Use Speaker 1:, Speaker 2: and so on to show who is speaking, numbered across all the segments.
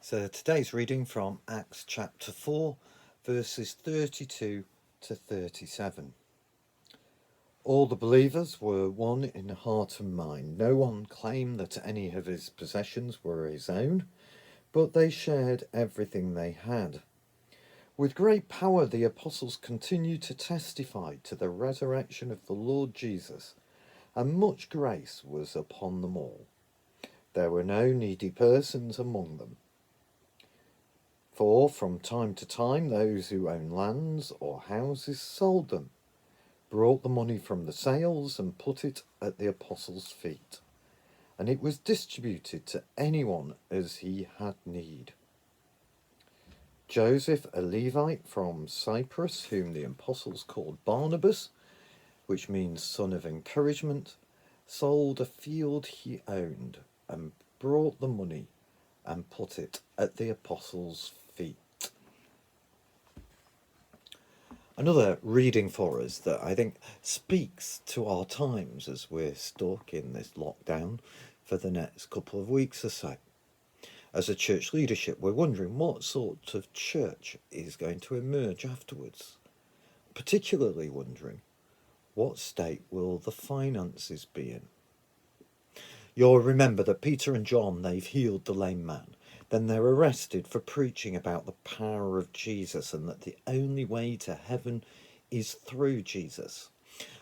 Speaker 1: So today's reading from Acts chapter 4, verses 32 to 37. All the believers were one in heart and mind. No one claimed that any of his possessions were his own, but they shared everything they had. With great power, the apostles continued to testify to the resurrection of the Lord Jesus, and much grace was upon them all. There were no needy persons among them. For from time to time those who owned lands or houses sold them, brought the money from the sales and put it at the apostles' feet, and it was distributed to anyone as he had need. Joseph, a Levite from Cyprus, whom the apostles called Barnabas, which means son of encouragement, sold a field he owned and brought the money and put it at the apostles' feet. Another reading for us that I think speaks to our times as we're stuck in this lockdown for the next couple of weeks or so. As a church leadership, we're wondering what sort of church is going to emerge afterwards. Particularly wondering, what state will the finances be in? You'll remember that Peter and John, they've healed the lame man. Then they're arrested for preaching about the power of Jesus and that the only way to heaven is through Jesus.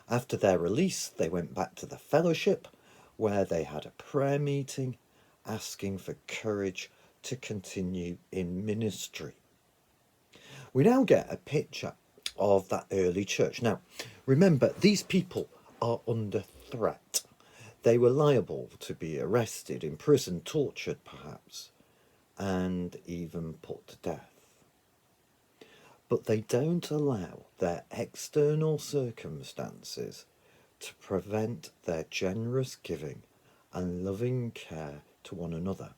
Speaker 1: After their release, they went back to the fellowship where they had a prayer meeting asking for courage to continue in ministry. We now get a picture of that early church. Now, remember, these people are under threat. They were liable to be arrested, imprisoned, tortured perhaps, and even put to death. But they don't allow their external circumstances to prevent their generous giving and loving care to one another.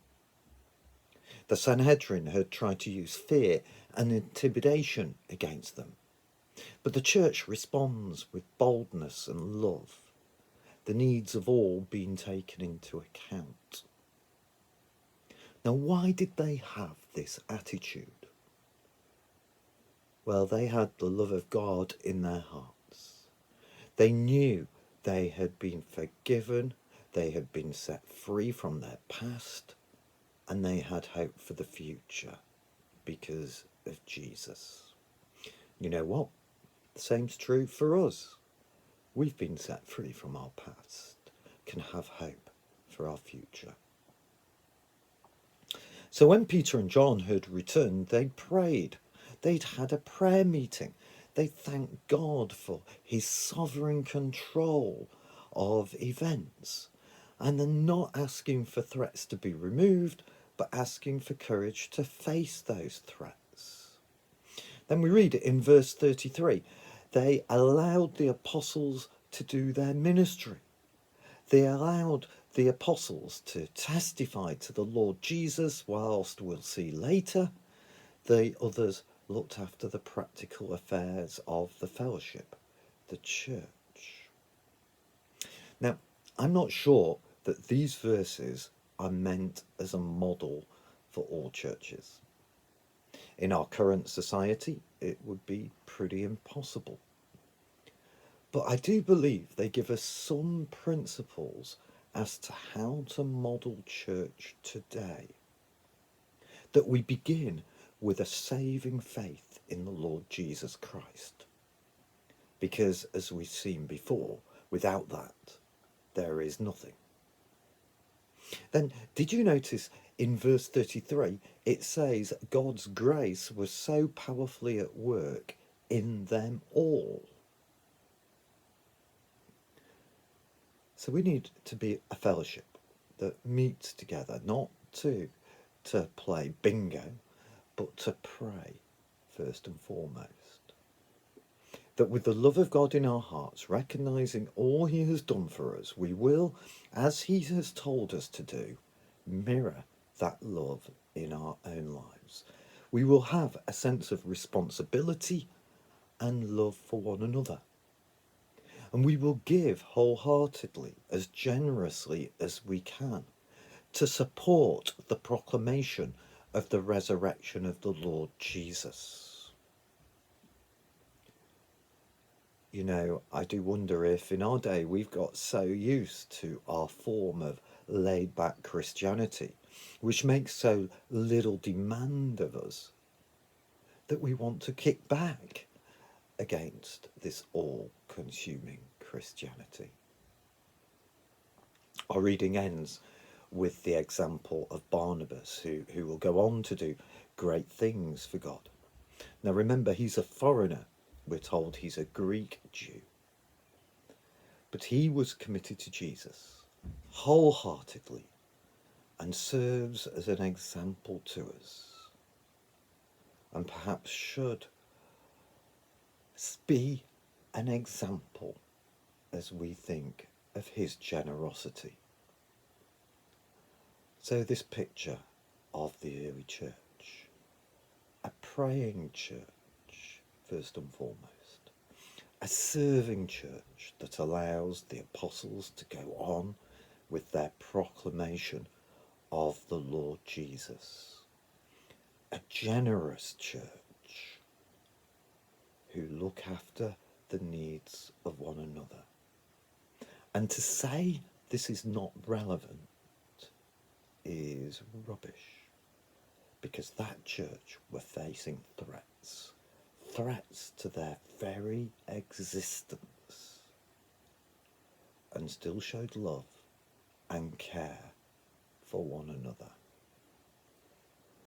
Speaker 1: The Sanhedrin had tried to use fear and intimidation against them, but the church responds with boldness and love, the needs of all being taken into account. Now, why did they have this attitude? Well, they had the love of God in their hearts. They knew they had been forgiven, they had been set free from their past, and they had hope for the future because of Jesus. You know what? The same's true for us. We've been set free from our past, can have hope for our future. So when Peter and John had returned, they prayed. They'd had a prayer meeting. They thanked God for his sovereign control of events. And they're not asking for threats to be removed, but asking for courage to face those threats. Then we read it in verse 33. They allowed the apostles to do their ministry. They allowed the apostles to testify to the Lord Jesus, whilst we'll see later, the others looked after the practical affairs of the fellowship, the church. Now, I'm not sure that these verses are meant as a model for all churches. In our current society, it would be pretty impossible. But I do believe they give us some principles as to how to model church today. That we begin with a saving faith in the Lord Jesus Christ. Because, as we've seen before, without that, there is nothing. Then, did you notice in verse 33, it says God's grace was so powerfully at work in them all. So we need to be a fellowship that meets together, not to play bingo, but to pray first and foremost. That with the love of God in our hearts, recognising all he has done for us, we will, as he has told us to do, mirror that love in our own lives. We will have a sense of responsibility and love for one another. And we will give wholeheartedly, as generously as we can, to support the proclamation of the resurrection of the Lord Jesus. You know, I do wonder if in our day we've got so used to our form of laid back Christianity, which makes so little demand of us, that we want to kick back against this all consuming Christianity. Our reading ends with the example of Barnabas, who will go on to do great things for God. Now remember, he's a foreigner. We're told he's a Greek Jew. But he was committed to Jesus wholeheartedly and serves as an example to us, and perhaps should be an example as we think of his generosity. So this picture of the early church, a praying church first and foremost, a serving church that allows the apostles to go on with their proclamation of the Lord Jesus, a generous church who look after the needs of one another. And to say this is not relevant is rubbish, because that church were facing threats to their very existence, and still showed love and care for one another.